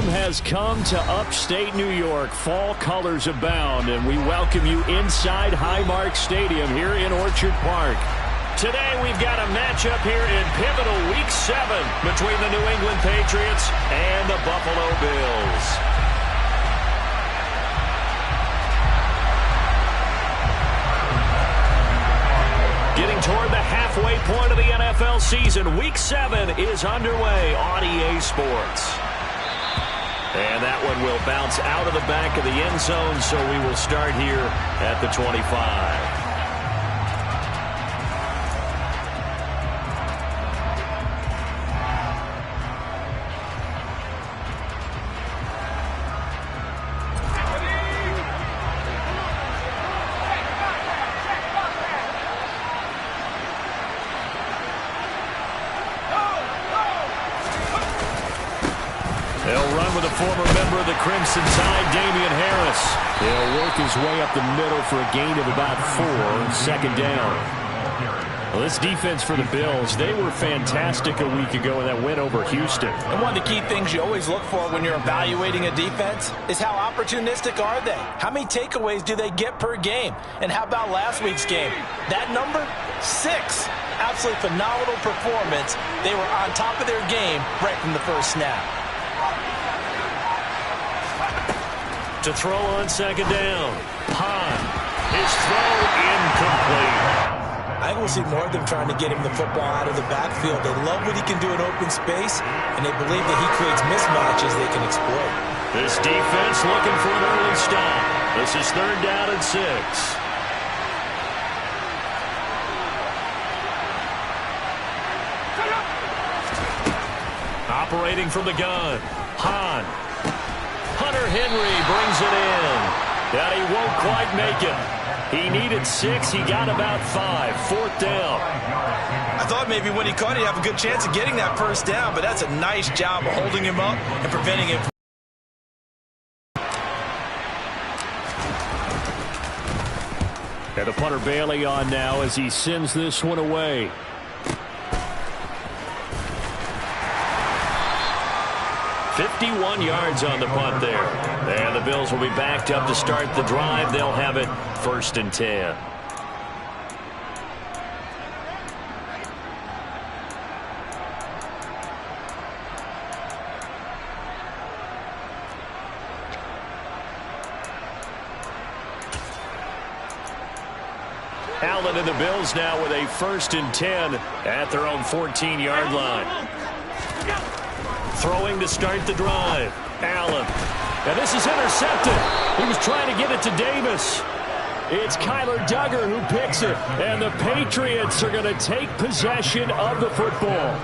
has come to upstate New York. Fall colors abound, and we welcome you inside Highmark Stadium here in Orchard Park. Today we've got a matchup here in pivotal Week 7 between the New England Patriots and the Buffalo Bills. Getting toward the halfway point of the NFL season, Week 7 is underway on EA Sports. And that one will bounce out of the back of the end zone, so we will start here at the 25. They'll run with a former member of the Crimson Tide, Damian Harris. He'll work his way up the middle for a gain of about 4, second down. Well, this defense for the Bills, they were fantastic a week ago in that win over Houston. And one of the key things you always look for when you're evaluating a defense is how opportunistic are they? How many takeaways do they get per game? And how about last week's game? That number? 6. Absolutely phenomenal performance. They were on top of their game right from the first snap. To throw on second down. Hahn. His throw incomplete. I think we'll see more of them trying to get him the football out of the backfield. They love what he can do in open space, and they believe that he creates mismatches they can exploit. This defense looking for an early stop. This is 3rd down and 6. Operating from the gun. Hahn. Hunter Henry brings it in. That he won't quite make it. He needed 6. He got about 5. 4th down. I thought maybe when he caught it, he'd have a good chance of getting that first down, but that's a nice job of holding him up and preventing him. And the punter Bailey on now as he sends this one away. $51 yards on the punt there. And the Bills will be backed up to start the drive. They'll have it 1st and 10. Allen and the Bills now with a 1st and 10 at their own 14-yard line. Throwing to start the drive. Allen. Now this is intercepted. He was trying to get it to Davis. It's Kyler Duggar who picks it. And the Patriots are going to take possession of the football.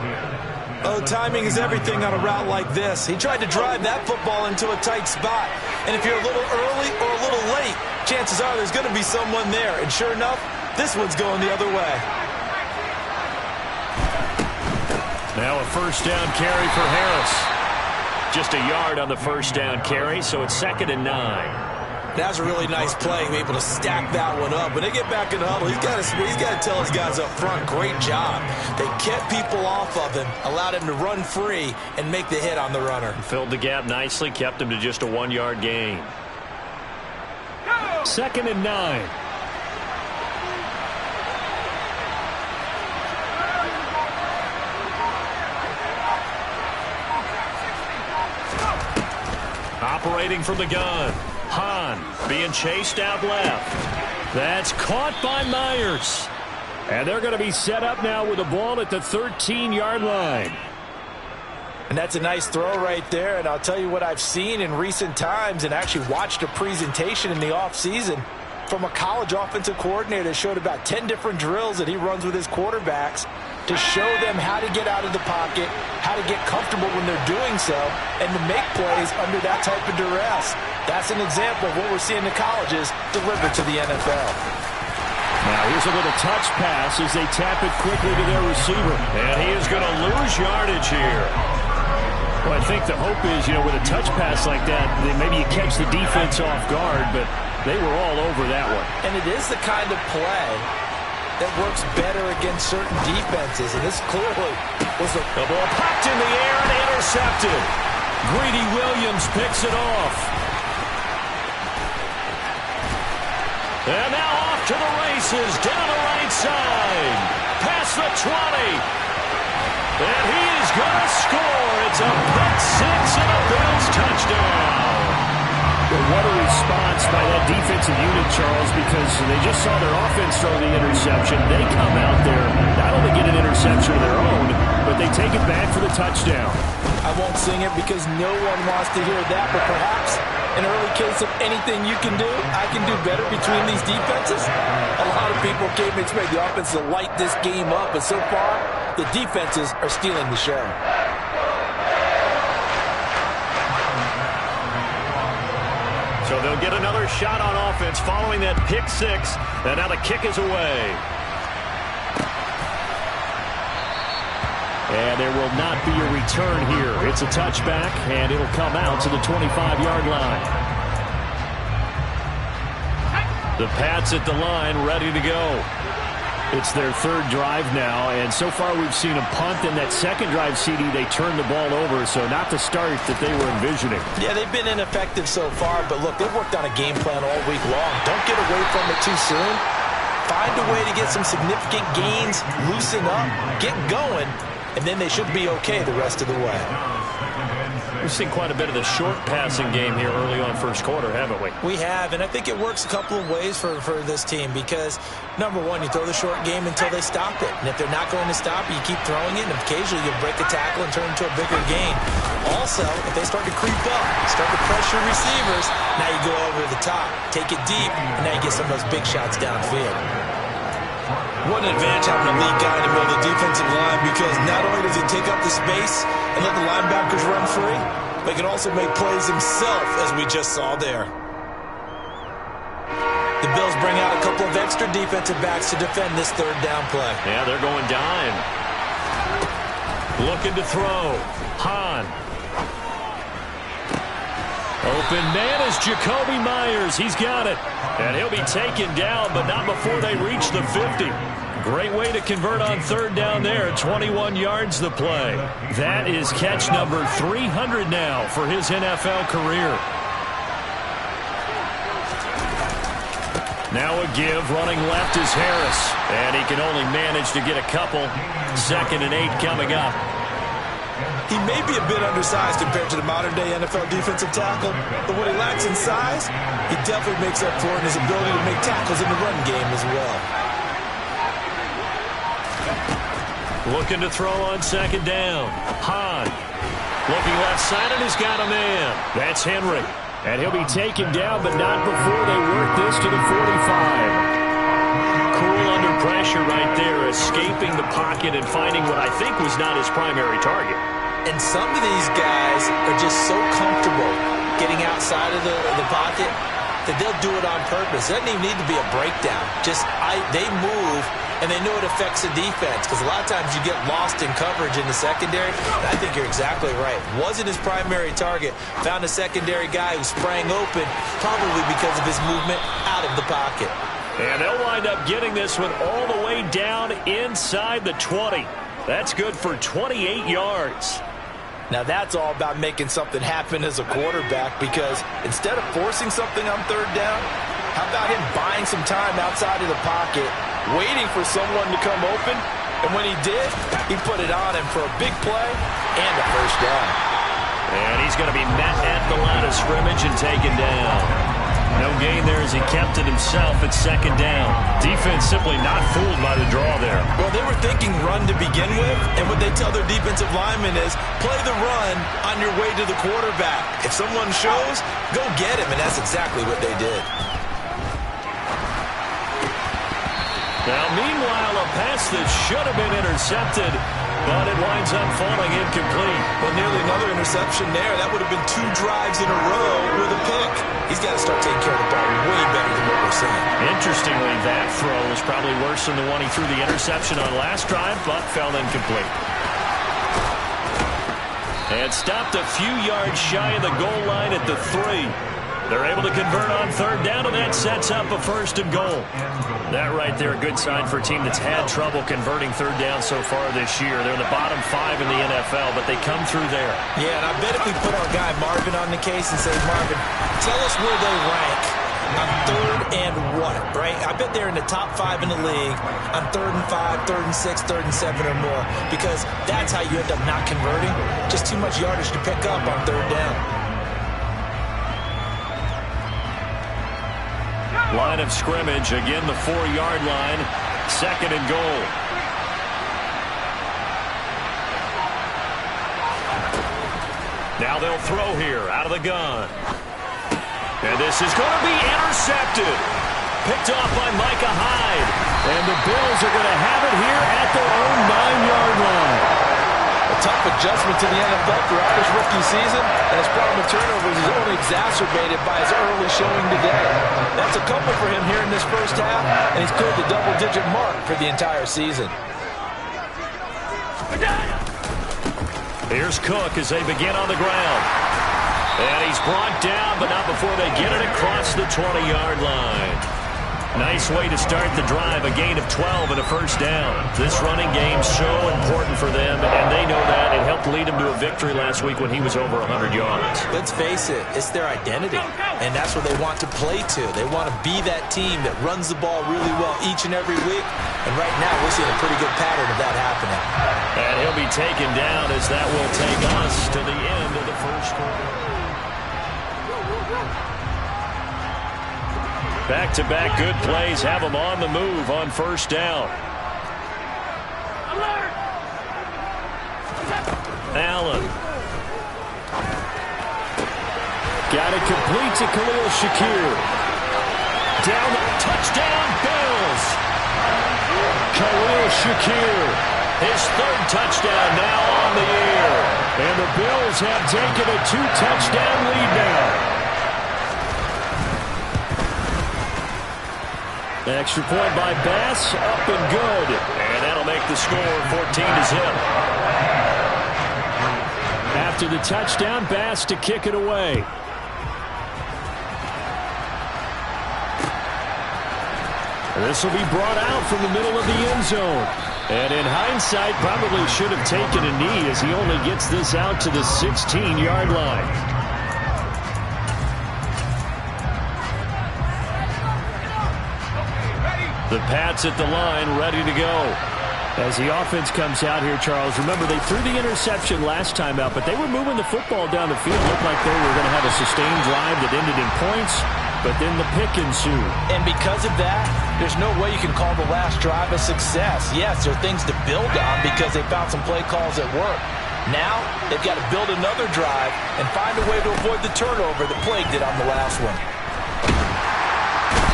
Oh, timing is everything on a route like this. He tried to drive that football into a tight spot. And if you're a little early or a little late, chances are there's going to be someone there. And sure enough, this one's going the other way. Now a 1st down carry for Harris. Just a yard on the 1st down carry, so it's 2nd and 9. That was a really nice play, be able to stack that one up. When they get back in the huddle, he's got to tell his guys up front, great job. They kept people off of him, allowed him to run free and make the hit on the runner. Filled the gap nicely, kept him to just a 1-yard gain. 2nd and 9. Operating from the gun. Hahn being chased out left. That's caught by Myers. And they're going to be set up now with the ball at the 13-yard line. And that's a nice throw right there. And I'll tell you what I've seen in recent times and actually watched a presentation in the offseason from a college offensive coordinator that showed about 10 different drills that he runs with his quarterbacks to show them how to get out of the pocket, how to get comfortable when they're doing so, and to make plays under that type of duress. That's an example of what we're seeing the colleges deliver to the NFL. Now here's a little touch pass as they tap it quickly to their receiver. And he is going to lose yardage here. Well, I think the hope is, with a touch pass like that, maybe you catch the defense off guard, but they were all over that one. And it is the kind of play that works better against certain defenses, and this clearly was the ball popped in the air and intercepted. Greedy Williams picks it off. And now off to the races, down the right side. Past the 20. And he is going to score. It's a pick six and a Bills touchdown. Well, what a response by that defensive unit, Charles, because they just saw their offense throw the interception. They come out there, not only get an interception of their own, but they take it back for the touchdown. I won't sing it because no one wants to hear that, but perhaps an early case of anything you can do, I can do better between these defenses. A lot of people came to expect the offense to light this game up, but so far, the defenses are stealing the show. So they'll get another shot on offense following that pick six, and now the kick is away. And there will not be a return here. It's a touchback, and it'll come out to the 25-yard line. The Pats at the line, ready to go. It's their third drive now, and so far we've seen a punt. In that second drive, CD, they turned the ball over, so not the start that they were envisioning. Yeah, they've been ineffective so far, but look, they've worked on a game plan all week long. Don't get away from it too soon. Find a way to get some significant gains, loosen up, get going, and then they should be okay the rest of the way. We've seen quite a bit of the short passing game here early on first quarter, haven't we? We have, and I think it works a couple of ways for this team because, number one, you throw the short game until they stop it. And if they're not going to stop it, you keep throwing it, and occasionally you'll break a tackle and turn it into a bigger gain. Also, if they start to creep up, start to pressure receivers, now you go over the top, take it deep, and now you get some of those big shots downfield. What an advantage having a lead guy in the middle of the defensive line because not only does he take up the space and let the linebackers run free, but he can also make plays himself, as we just saw there. The Bills bring out a couple of extra defensive backs to defend this third down play. Yeah, they're going dime. Looking to throw. Hahn. Open man is Jacoby Myers. He's got it. And he'll be taken down, but not before they reach the 50. Great way to convert on third down there. 21 yards the play. That is catch number 300 now for his NFL career. Now a give. Running left is Harris. And he can only manage to get a couple. 2nd and 8 coming up. He may be a bit undersized compared to the modern-day NFL defensive tackle, but what he lacks in size, he definitely makes up for it in his ability to make tackles in the run game as well. Looking to throw on 2nd down. Hahn. Looking left side, and he's got a man. That's Henry. And he'll be taken down, but not before they work this to the 45. Cool under pressure right there, escaping the pocket and finding what I think was not his primary target. And some of these guys are just so comfortable getting outside of the pocket that they'll do it on purpose. It doesn't even need to be a breakdown. They move, and they know it affects the defense because a lot of times you get lost in coverage in the secondary. I think you're exactly right. Wasn't his primary target. Found a secondary guy who sprang open, probably because of his movement out of the pocket. And they'll wind up getting this one all the way down inside the 20. That's good for 28 yards. Now that's all about making something happen as a quarterback because instead of forcing something on third down, how about him buying some time outside of the pocket, waiting for someone to come open, and when he did, he put it on him for a big play and a first down. And he's going to be met at the line of scrimmage and taken down. No gain there as he kept it himself at 2nd down. Defense simply not fooled by the draw there. Well, they were thinking run to begin with, and what they tell their defensive linemen is play the run on your way to the quarterback. If someone shows, go get him, and that's exactly what they did. Now, meanwhile, a pass that should have been intercepted, but it winds up falling incomplete. Well, nearly another interception there. That would have been 2 drives in a row with a pick. He's got to start taking care of the ball way better than what we're seeing. Interestingly, that throw was probably worse than the one he threw the interception on last drive, but fell incomplete. And stopped a few yards shy of the goal line at the 3. They're able to convert on third down, and that sets up a 1st and goal. That right there, a good sign for a team that's had trouble converting third down so far this year. They're in the bottom 5 in the NFL, but they come through there. Yeah, and I bet if we put our guy Marvin on the case and say, Marvin, tell us where they rank on 3rd and what, right? I bet they're in the top 5 in the league on 3rd and 5, 3rd and 6, 3rd and 7 or more, because that's how you end up not converting. Just too much yardage to pick up on 3rd down. Line of scrimmage, again the 4-yard line, 2nd and goal. Now they'll throw here out of the gun. And this is going to be intercepted. Picked off by Micah Hyde. And the Bills are going to have it here at their own 9-yard line. A tough adjustment to the NFL throughout his rookie season, and his problem with turnovers is only exacerbated by his early showing today. That's a couple for him here in this first half, and he's cleared the double-digit mark for the entire season. Here's Cook as they begin on the ground. And he's brought down, but not before they get it across the 20-yard line. Nice way to start the drive, a gain of 12 and a 1st down. This running game so important for them, and they know that. It helped lead them to a victory last week when he was over 100 yards. Let's face it, it's their identity, and that's what they want to play to. They want to be that team that runs the ball really well each and every week, and right now we're seeing a pretty good pattern of that happening. And he'll be taken down as that will take us to the end of the first quarter. Back-to-back good plays have them on the move on 1st down. Allen. Got it complete to Khalil Shakir. Down, touchdown, Bills. Khalil Shakir, his 3rd touchdown now on the year. And the Bills have taken a 2-touchdown lead now. Extra point by Bass, up and good. And that'll make the score 14-0. After the touchdown, Bass to kick it away. This will be brought out from the middle of the end zone. And in hindsight, probably should have taken a knee as he only gets this out to the 16-yard line. The Pats at the line, ready to go. As the offense comes out here, Charles, remember they threw the interception last time out, but they were moving the football down the field. Looked like they were going to have a sustained drive that ended in points, but then the pick ensued. And because of that, there's no way you can call the last drive a success. Yes, there are things to build on because they found some play calls that work. Now, they've got to build another drive and find a way to avoid the turnover that plagued it on the last one.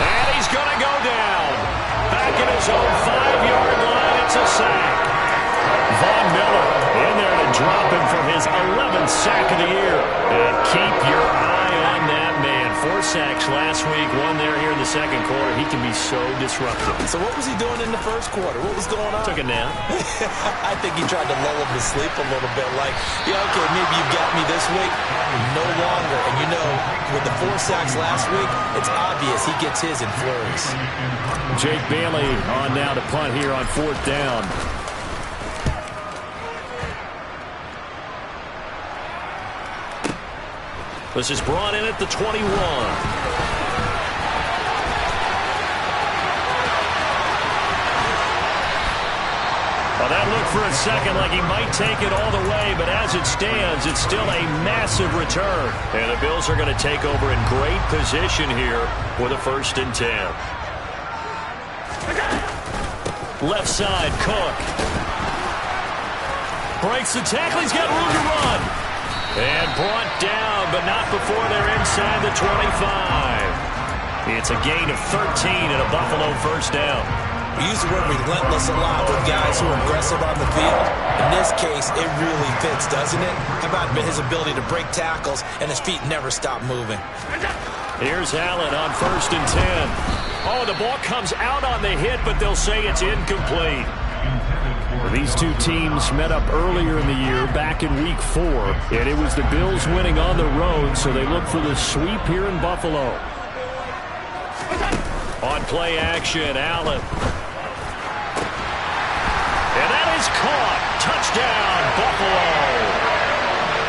And he's going to go down. Back at his own 5-yard line, it's a sack. Von Miller in there to drop him for his 11th sack of the year. And keep your eye on that man. 4 sacks last week, 1 there here in the second quarter. He can be so disruptive. So what was he doing in the first quarter? What was going on? Took a nap. I think he tried to lull him to sleep a little bit. Like, yeah, okay, maybe you've got me this week. No longer. And you know, with the 4 sacks last week, it's obvious he gets his in flurries. Jake Bailey on now to punt here on 4th down. This is brought in at the 21. Well, that looked for a second like he might take it all the way, but as it stands, it's still a massive return. And the Bills are going to take over in great position here with a 1st and 10. Left side, Cook. Breaks the tackle. He's got room to run. And brought down, but not before they're inside the 25. It's a gain of 13 and a Buffalo 1st down. We use the word relentless a lot with guys who are aggressive on the field. In this case, it really fits, doesn't it? How about his ability to break tackles and his feet never stop moving? Here's Allen on 1st and 10. Oh, the ball comes out on the hit, but they'll say it's incomplete. These two teams met up earlier in the year, back in Week 4, and it was the Bills winning on the road, so they look for the sweep here in Buffalo. On play action, Allen. And that is caught. Touchdown, Buffalo.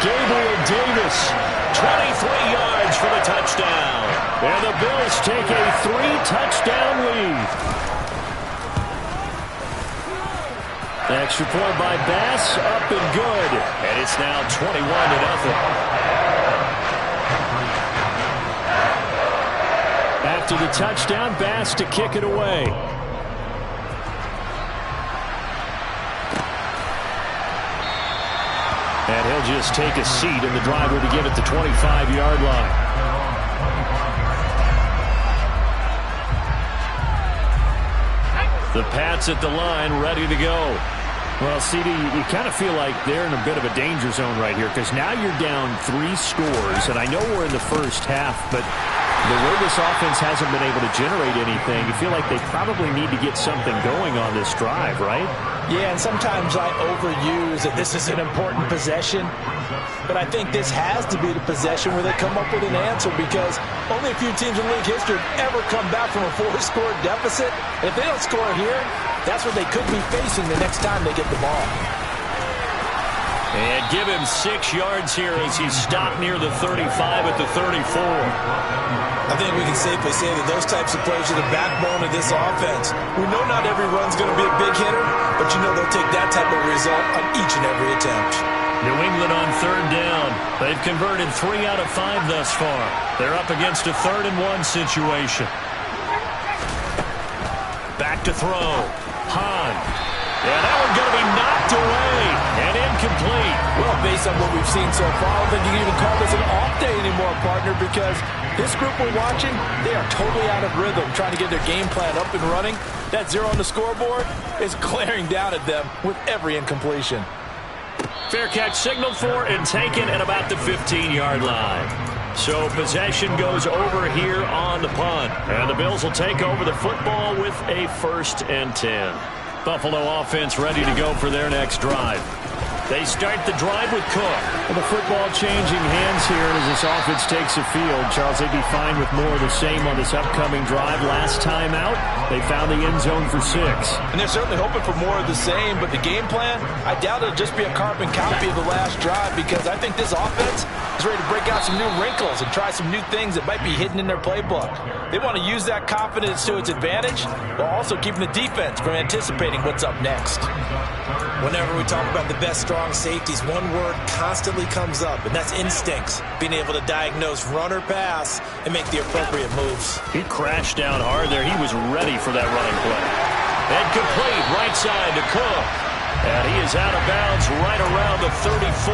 Gabriel Davis, 23 yards for the touchdown. And the Bills take a 3-touchdown lead. The extra point by Bass, up and good. And it's now 21-0. After the touchdown, Bass to kick it away. And he'll just take a seat, and the drive will begin at the 25-yard line. The Pats at the line, ready to go. Well, CD, you kind of feel like they're in a bit of a danger zone right here, because now you're down 3 scores, and I know we're in the first half, but the way this offense hasn't been able to generate anything, you feel like they probably need to get something going on this drive, right? Yeah, and sometimes I overuse that this is an important possession, but I think this has to be the possession where they come up with an answer, because only a few teams in league history have ever come back from a 4-score deficit. And if they don't score here, that's what they could be facing the next time they get the ball. And give him 6 yards here as he's stopped near the 35 at the 34. I think we can safely say that those types of plays are the backbone of this offense. We know not every run's going to be a big hitter, but you know they'll take that type of result on each and every attempt. New England on 3rd down. They've converted 3 out of 5 thus far. They're up against a 3rd-and-1 situation. Back to throw. Hahn. Yeah, that one's going to be knocked away and incomplete. Well, based on what we've seen so far, I don't think you can even call this an off day anymore, partner, because this group we're watching, they are totally out of rhythm, trying to get their game plan up and running. That 0 on the scoreboard is glaring down at them with every incompletion. Fair catch signaled for and taken at about the 15-yard line. So possession goes over here on the punt. And the Bills will take over the football with a 1st and 10. Buffalo offense ready to go for their next drive. They start the drive with Cook. Well, the football changing hands here as this offense takes the field. Charles, they'd be fine with more of the same on this upcoming drive. Last time out, they found the end zone for 6. And they're certainly hoping for more of the same, but the game plan, I doubt it'll just be a carbon copy of the last drive, because I think this offense is ready to break out some new wrinkles and try some new things that might be hidden in their playbook. They want to use that confidence to its advantage, while also keeping the defense from anticipating what's up next. Whenever we talk about the best strong safeties, one word constantly comes up, and that's instincts. Being able to diagnose run or pass and make the appropriate moves. He crashed down hard there. He was ready for that running play. And complete, right side to Cook. And he is out of bounds right around the 34.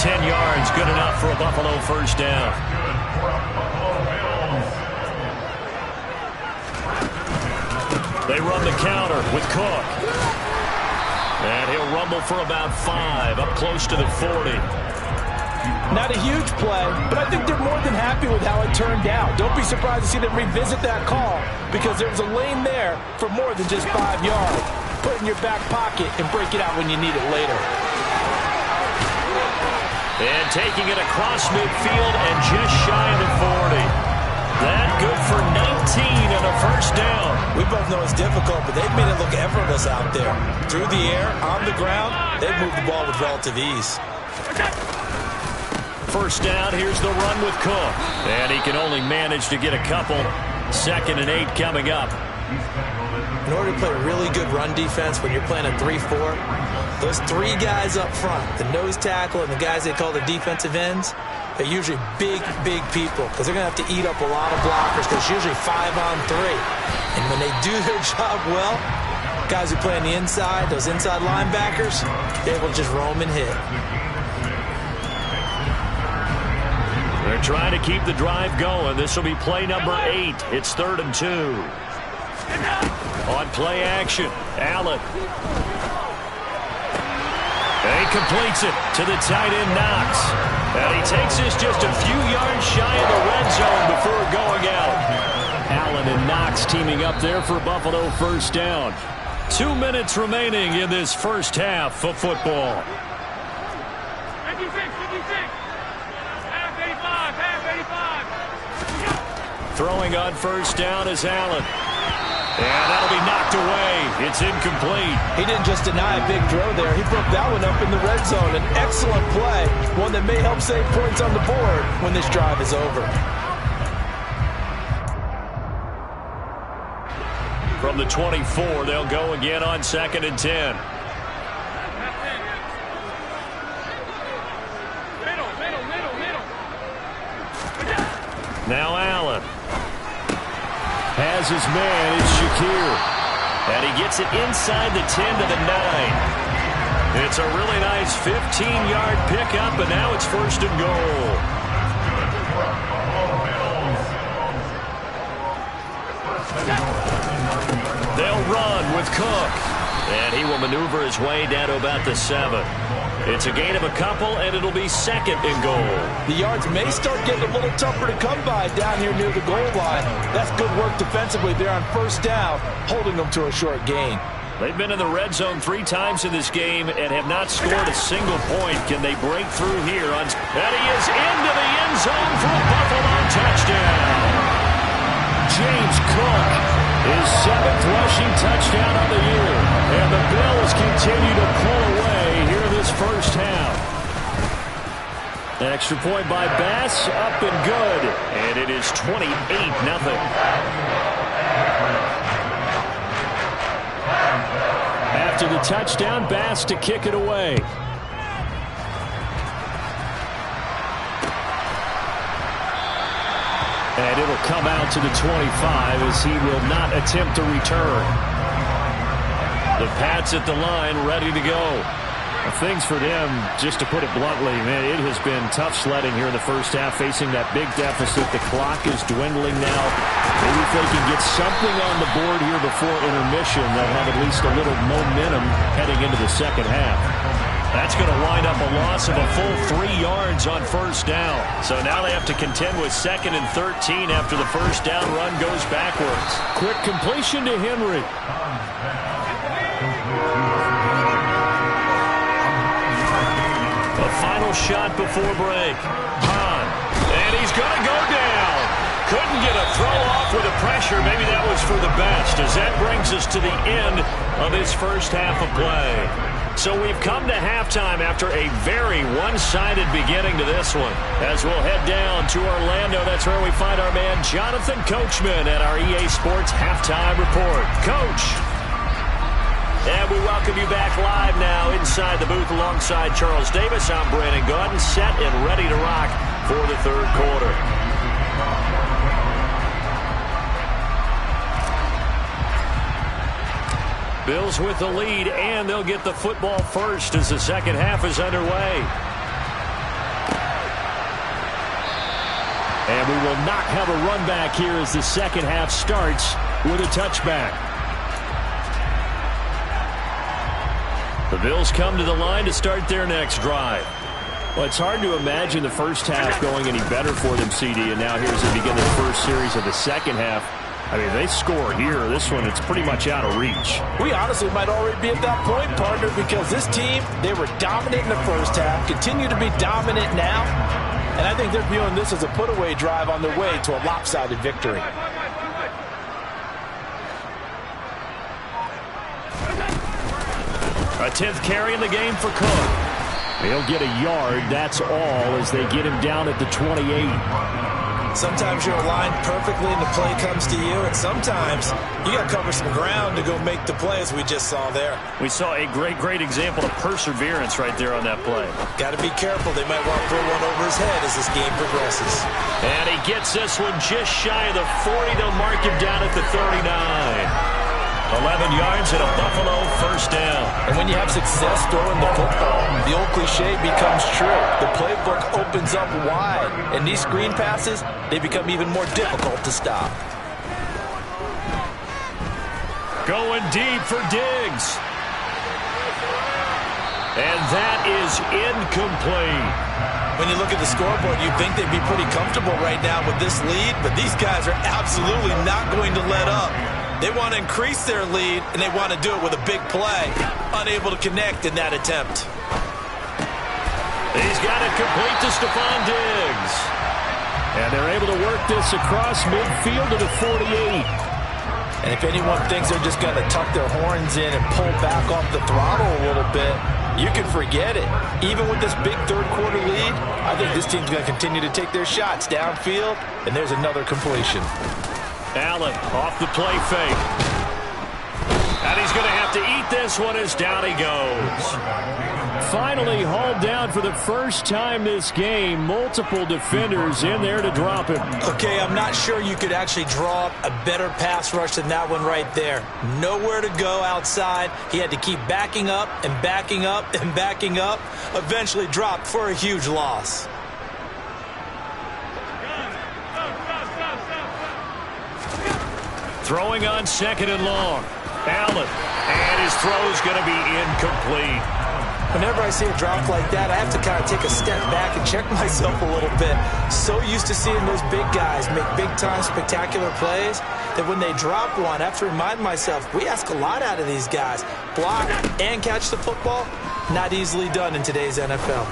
10 yards, good enough for a Buffalo 1st down. They run the counter with Cook. And he'll rumble for about 5, up close to the 40. Not a huge play, but I think they're more than happy with how it turned out. Don't be surprised to see them revisit that call, because there's a lane there for more than just 5 yards. Put it in your back pocket and break it out when you need it later. And taking it across midfield and just shy of the 40. That good for 19 and a 1st down. We both know it's difficult, but they've made it look effortless out there. Through the air, on the ground, they've moved the ball with relative ease. 1st down, here's the run with Cook. And he can only manage to get a couple. 2nd and 8 coming up. In order to play really good run defense when you're playing a 3-4, those 3 guys up front, the nose tackle and the guys they call the defensive ends, they're usually big, big people, because they're going to have to eat up a lot of blockers, because it's usually 5-on-3. And when they do their job well, guys who play on the inside, those inside linebackers, they're able to just roam and hit. They're trying to keep the drive going. This will be play number 8. It's 3rd and 2. On play action, Allen. And he completes it to the tight end, Knox. And he takes this just a few yards shy of the red zone before going out. Allen and Knox teaming up there for Buffalo 1st down. 2 minutes remaining in this first half of football. 56, 56. Half 85, half 85. Throwing on first down is Allen. And that'll be knocked away. It's incomplete. He didn't just deny a big throw there. He broke that one up in the red zone. An excellent play. One that may help save points on the board when this drive is over. From the 24, they'll go again on 2nd and 10. Now Allen has his man. It's Shakir. And he gets it inside the 10 to the 9. It's a really nice 15-yard pickup, and now it's 1st and goal. They'll run with Cook. And he will maneuver his way down to about the 7. It's a gain of a couple, and it'll be 2nd and goal. The yards may start getting a little tougher to come by down here near the goal line. That's good work defensively there on 1st down, holding them to a short gain. They've been in the red zone 3 times in this game and have not scored a single point. Can they break through here? And he is into the end zone for a Buffalo touchdown. James Cook, his 7th rushing touchdown of the year. And the Bills continue to pull away here in this first half. An extra point by Bass, up and good. And it is 28-0. After the touchdown, Bass to kick it away. And it'll come out to the 25 as he will not attempt to return. The Pats at the line, ready to go. Things for them, just to put it bluntly, man, it has been tough sledding here in the first half, facing that big deficit. The clock is dwindling now. Maybe if they can get something on the board here before intermission, they'll have at least a little momentum heading into the second half. That's going to wind up a loss of a full 3 yards on 1st down. So now they have to contend with 2nd and 13 after the first down run goes backwards. Quick completion to Henry. A final shot before break. Hahn. And he's going to go down. Couldn't get a throw off with the pressure. Maybe that was for the best, as that brings us to the end of this first half of play. So we've come to halftime after a very one-sided beginning to this one. As we'll head down to Orlando, that's where we find our man Jonathan Coachman at our EA Sports Halftime Report. Coach. And we welcome you back live now inside the booth alongside Charles Davis. I'm Brandon Gaudin, set and ready to rock for the 3rd quarter. Bills with the lead, and they'll get the football first as the second half is underway. And we will not have a run back here as the second half starts with a touchback. The Bills come to the line to start their next drive. Well, it's hard to imagine the first half going any better for them, CD, and now here's the beginning of the first series of the second half. I mean, they score here. This one, it's pretty much out of reach. We honestly might already be at that point, partner, because this team, they were dominant in the first half, continue to be dominant now, and I think they're viewing this as a put-away drive on their way to a lopsided victory. A 10th carry in the game for Cook. He'll get a yard, that's all, as they get him down at the 28. Sometimes you're aligned perfectly and the play comes to you, and sometimes you got to cover some ground to go make the play, as we just saw there. We saw a great example of perseverance right there on that play. Got to be careful. They might want to throw one over his head as this game progresses. And he gets this one just shy of the 40. They'll mark him down at the 39. 11 yards and a Buffalo first down. And when you have success throwing the football, the old cliche becomes true. The playbook opens up wide, and these screen passes, they become even more difficult to stop. Going deep for Diggs. And that is incomplete. When you look at the scoreboard, you'd think they'd be pretty comfortable right now with this lead, but these guys are absolutely not going to let up. They want to increase their lead, and they want to do it with a big play. Unable to connect in that attempt. He's got it complete to Stephon Diggs. And they're able to work this across midfield to the 48. And if anyone thinks they're just going to tuck their horns in and pull back off the throttle a little bit, you can forget it. Even with this big third-quarter lead, I think this team's going to continue to take their shots downfield, and there's another completion. Allen off the play fake. And he's going to have to eat this one as down he goes. Finally hauled down for the first time this game. Multiple defenders in there to drop him. Okay, I'm not sure you could actually draw up a better pass rush than that one right there. Nowhere to go outside. He had to keep backing up and backing up and backing up. Eventually dropped for a huge loss. Throwing on second and long. Allen. And his throw's going to be incomplete. Whenever I see a drop like that, I have to kind of take a step back and check myself a little bit. So used to seeing those big guys make big-time spectacular plays that when they drop one, I have to remind myself, we ask a lot out of these guys. Block and catch the football, not easily done in today's NFL.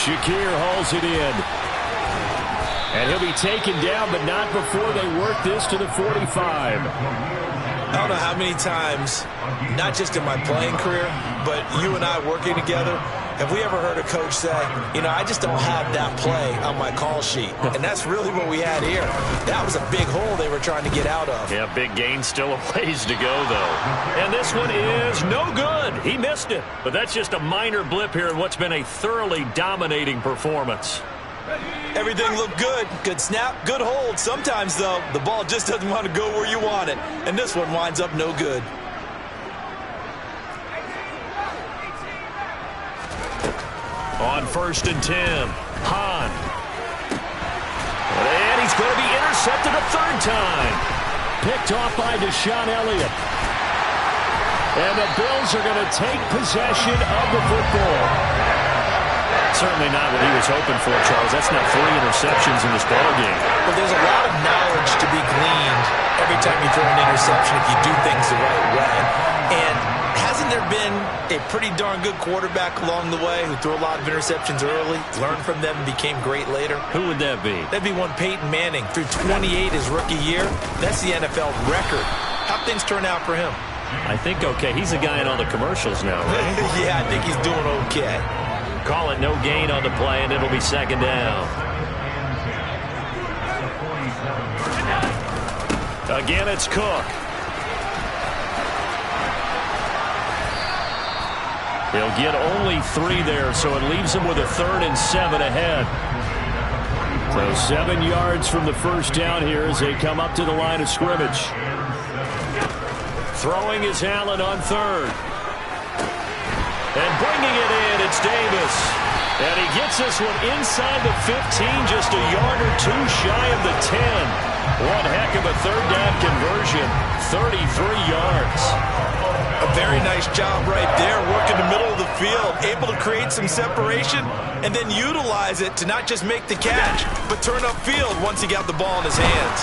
Shakir hauls it in. And he'll be taken down, but not before they work this to the 45. I don't know how many times, not just in my playing career, but you and I working together, have we ever heard a coach say, you know, I just don't have that play on my call sheet. And that's really what we had here. That was a big hole they were trying to get out of. Yeah, big gain, still a ways to go, though. And this one is no good. He missed it. But that's just a minor blip here in what's been a thoroughly dominating performance. Everything looked good. Good snap, good hold. Sometimes, though, the ball just doesn't want to go where you want it. And this one winds up no good. On 1st and 10, Hahn. And he's going to be intercepted a third time. Picked off by Deshaun Elliott. And the Bills are going to take possession of the football. Certainly not what he was hoping for, Charles. That's not 3 interceptions in this ballgame. But there's a lot of knowledge to be gleaned every time you throw an interception if you do things the right way. And hasn't there been a pretty darn good quarterback along the way who threw a lot of interceptions early, learned from them, and became great later? Who would that be? That'd be one Peyton Manning. Threw 28 his rookie year. That's the NFL record. How'd things turn out for him? I think okay. He's a guy in all the commercials now, right? Yeah, I think he's doing okay. Call it no gain on the play, and it'll be second down. Again, it's Cook. He'll get only 3 there, so it leaves him with a 3rd and 7 ahead. So 7 yards from the first down here as they come up to the line of scrimmage. Throwing is Allen on 3rd. And bringing it in, it's Davis. And he gets this one inside the 15, just a yard or 2 shy of the 10. One heck of a third down conversion, 33 yards. A very nice job right there, working the middle of the field, able to create some separation and then utilize it to not just make the catch, but turn upfield once he got the ball in his hands.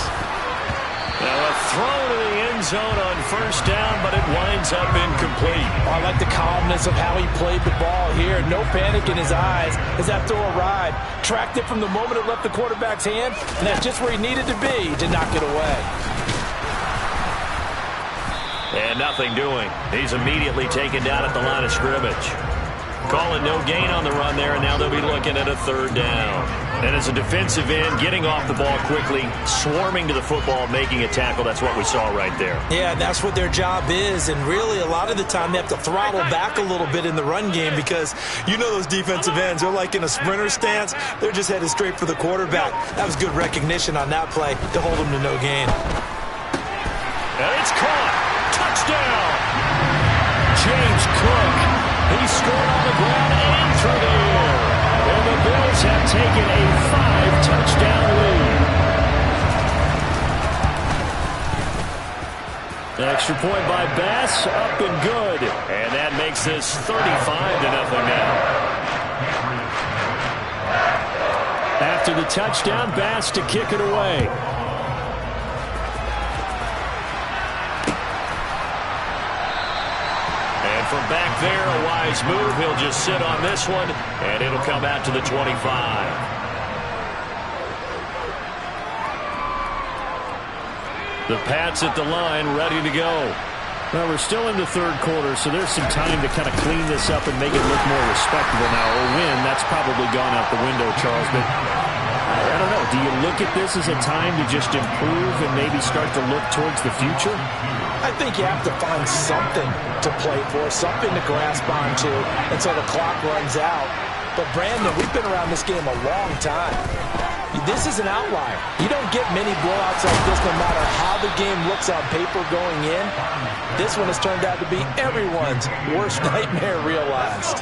Now a throw to the end zone on first down, but it winds up incomplete. I like the calmness of how he played the ball here. No panic in his eyes as that throw arrived. Tracked it from the moment it left the quarterback's hand, and that's just where he needed to be to knock it away. And nothing doing. He's immediately taken down at the line of scrimmage. Calling no gain on the run there, and now they'll be looking at a 3rd down. And as a defensive end, getting off the ball quickly, swarming to the football, making a tackle, that's what we saw right there. Yeah, and that's what their job is, and really a lot of the time they have to throttle back a little bit in the run game because you know those defensive ends, they're like in a sprinter stance, they're just headed straight for the quarterback. That was good recognition on that play to hold them to no gain. And it's caught. Touchdown. James Cook. He scored on the ground and through the air. And the Bills have taken a 5-touchdown lead. Extra point by Bass, up and good. And that makes this 35-0 now. After the touchdown, Bass to kick it away. from back there, a wise move. He'll just sit on this one, and it'll come out to the 25. The Pats at the line, ready to go. Well, we're still in the third quarter, so there's some time to kind of clean this up and make it look more respectable now. A win, that's probably gone out the window, Charles, but I don't know. Do you look at this as a time to just improve and maybe start to look towards the future? I think you have to find something to play for, something to grasp onto until the clock runs out. But, Brandon, we've been around this game a long time. This is an outlier. You don't get many blowouts like this no matter how the game looks on paper going in. This one has turned out to be everyone's worst nightmare realized.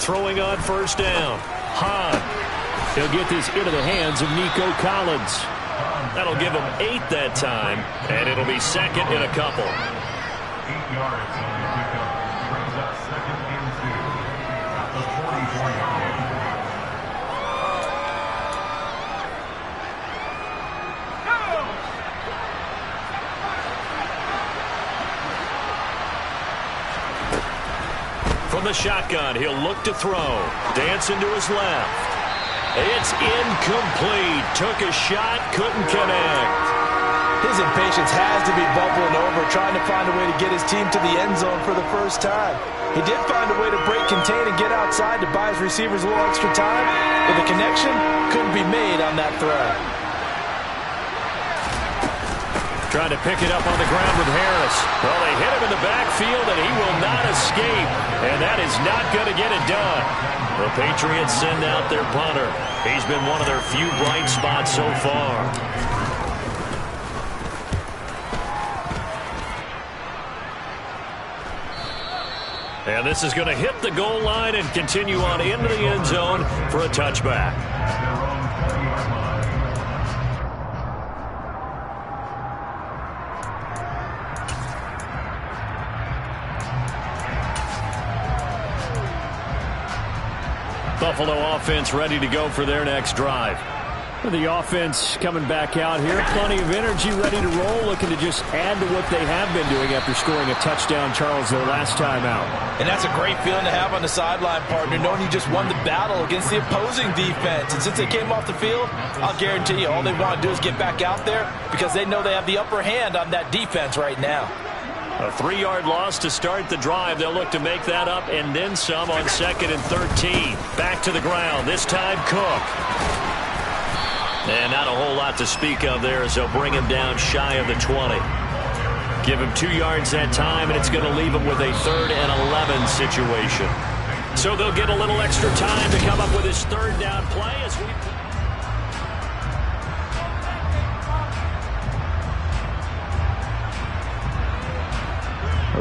Throwing on first down. Hahn. He'll get this into the hands of Nico Collins. That'll give him 8 that time, and it'll be second in a couple. 8 yards on the pickup. Brings up second and 2 at the 44-yard line. From the shotgun, he'll look to throw. Dancing to his left. It's incomplete. Took a shot, couldn't connect. His impatience has to be bubbling over, trying to find a way to get his team to the end zone for the first time. He did find a way to break, contain, and get outside to buy his receivers a little extra time, but the connection couldn't be made on that throw. Trying to pick it up on the ground with Harris. Well, they hit him in the backfield, and he will not escape. And that is not going to get it done. The Patriots send out their punter. He's been one of their few bright spots so far. And this is going to hit the goal line and continue on into the end zone for a touchback. Buffalo offense ready to go for their next drive. The offense coming back out here. Plenty of energy, ready to roll, looking to just add to what they have been doing after scoring a touchdown, Charles, their last time out. And that's a great feeling to have on the sideline, partner, knowing you just won the battle against the opposing defense. And since they came off the field, I'll guarantee you all they want to do is get back out there because they know they have the upper hand on that defense right now. A 3-yard loss to start the drive. They'll look to make that up and then some on 2nd and 13. Back to the ground. This time Cook. And not a whole lot to speak of there as they'll bring him down shy of the 20. Give him 2 yards that time, and it's going to leave him with a 3rd and 11 situation. So they'll get a little extra time to come up with his 3rd down play as we...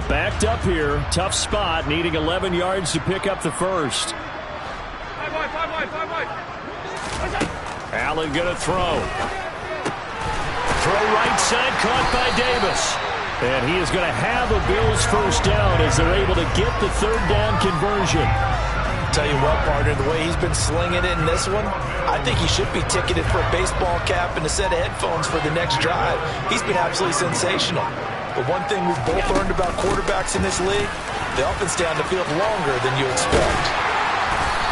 Backed up here, tough spot, needing 11 yards to pick up the first. Five wide. Allen going to throw. Throw right side, caught by Davis. And he is going to have a Bills first down as they're able to get the 3rd down conversion. Tell you what, partner, the way he's been slinging it in this one, I think he should be ticketed for a baseball cap and a set of headphones for the next drive. He's been absolutely sensational. But one thing we've both learned about quarterbacks in this league, they often stay on the field longer than you expect.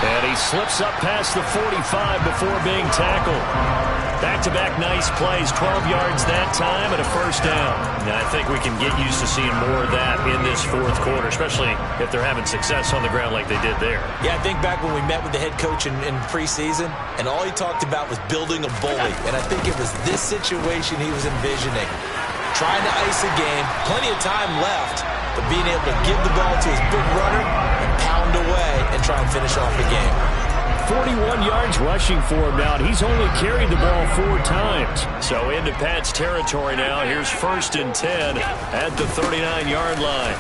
And he slips up past the 45 before being tackled. Back-to-back nice plays, 12 yards that time and a first down. Now, I think we can get used to seeing more of that in this 4th quarter, especially if they're having success on the ground like they did there. Yeah, I think back when we met with the head coach in preseason, and all he talked about was building a bully. And I think it was this situation he was envisioning. Trying to ice a game, plenty of time left, but being able to give the ball to his big runner and pound away and try and finish off the game. 41 yards rushing for him now, and he's only carried the ball 4 times. So into Pat's territory now. Here's 1st and 10 at the 39-yard line.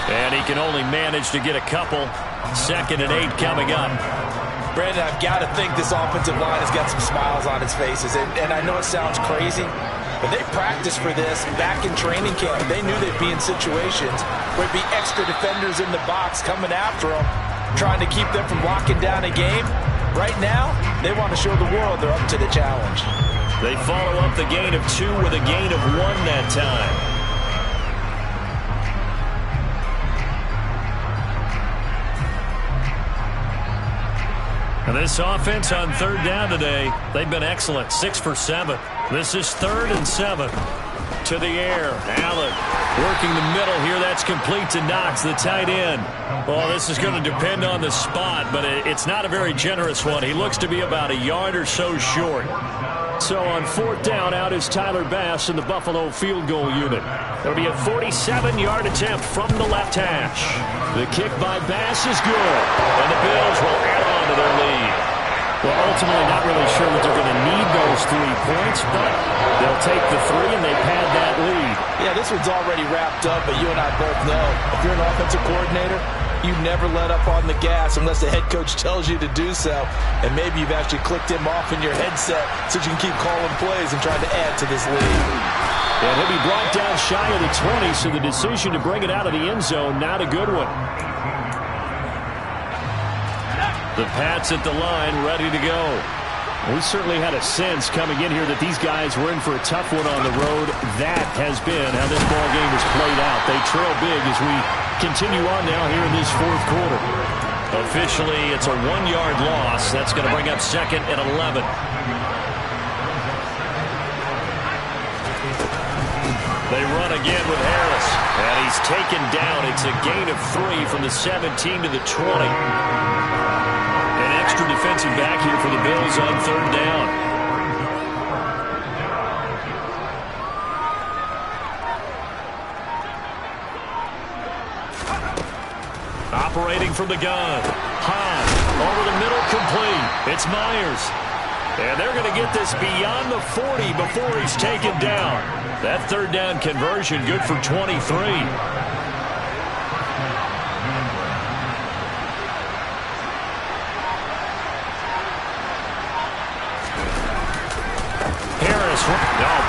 And he can only manage to get a couple. 2nd and 8 coming up. Brandon, I've got to think this offensive line has got some smiles on its faces. And I know it sounds crazy, but they practiced for this back in training camp. They knew they'd be in situations where there'd be extra defenders in the box coming after them, trying to keep them from locking down a game. Right now, they want to show the world they're up to the challenge. They follow up the gain of 2 with a gain of 1 that time. And this offense on 3rd down today, they've been excellent. 6 for 7. This is 3rd and 7. To the air. Allen working the middle here. That's complete to Knox, the tight end. Well, this is going to depend on the spot, but it's not a very generous one. He looks to be about a yard or so short. So on 4th down, out is Tyler Bass in the Buffalo field goal unit. It'll be a 47-yard attempt from the left hash. The kick by Bass is good, and the Bills will add on to their lead. Well, ultimately not really sure that they're going to need those 3 points, but they'll take the 3 and they pad that lead. Yeah, this one's already wrapped up, but you and I both know if you're an offensive coordinator, you never let up on the gas unless the head coach tells you to do so. And maybe you've actually clicked him off in your headset so you can keep calling plays and trying to add to this lead. And he'll be brought down shy of the 20, so the decision to bring it out of the end zone, not a good one. The Pats at the line, ready to go. We certainly had a sense coming in here that these guys were in for a tough one on the road. That has been how this ball game has played out. They trail big as we continue on now here in this 4th quarter. Officially, it's a 1-yard loss. That's going to bring up 2nd and 11. They run again with Harris. And he's taken down. It's a gain of 3 from the 17 to the 20. An extra defensive back here for the Bills on 3rd down. Operating from the gun. Hahn over the middle, complete. It's Myers. And they're going to get this beyond the 40 before he's taken down. That 3rd down conversion good for 23.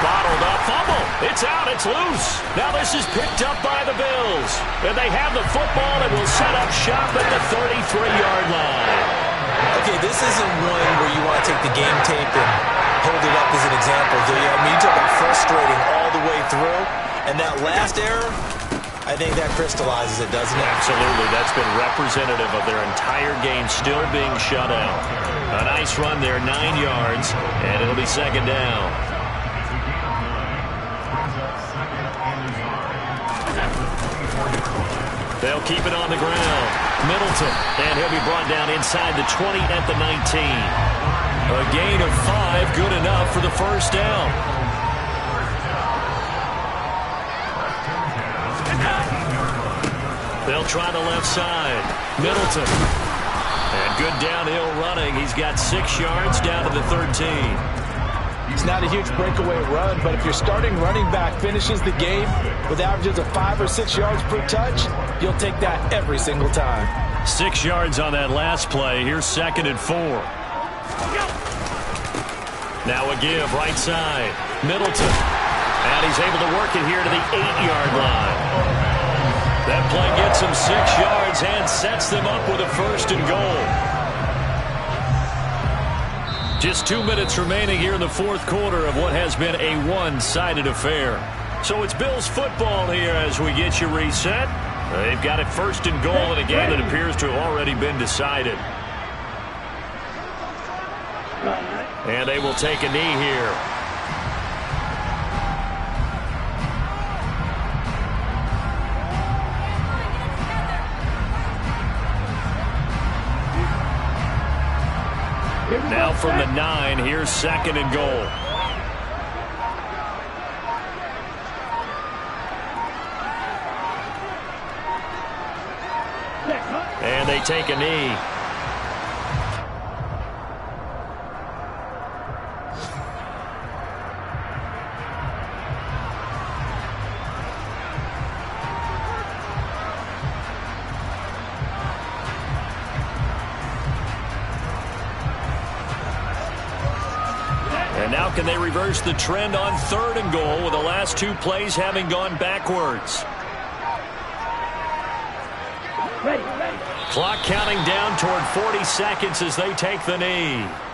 Bottled up, fumble. It's out, it's loose. Now this is picked up by the Bills. And they have the football and will set up shop at the 33-yard line. Okay, this isn't one where you want to take the game tape and hold it up as an example, do you? I mean, you talk about frustrating all the way through. And that last error, I think that crystallizes it, doesn't it? Absolutely. That's been representative of their entire game still being shut out. A nice run there, 9 yards, and it'll be 2nd down. They'll keep it on the ground. Middleton, and he'll be brought down inside the 20 at the 19. A gain of 5, good enough for the 1st down. They'll try the left side. Middleton. And good downhill running. He's got 6 yards down to the 13. It's not a huge breakaway run, but if your starting running back finishes the game with averages of 5 or 6 yards per touch, you'll take that every single time. 6 yards on that last play. Here's 2nd and 4. Now a give, right side. Middleton. And he's able to work it here to the 8-yard line. That play gets him 6 yards and sets them up with a 1st and goal. Just 2 minutes remaining here in the 4th quarter of what has been a one-sided affair. So it's Bills football here as we get you reset. They've got it 1st and goal in a game that appears to have already been decided. And they will take a knee here. Now from the 9, here's 2nd and goal. And they take a knee. And now can they reverse the trend on 3rd and goal with the last 2 plays having gone backwards? Clock counting down toward 40 seconds as they take the knee.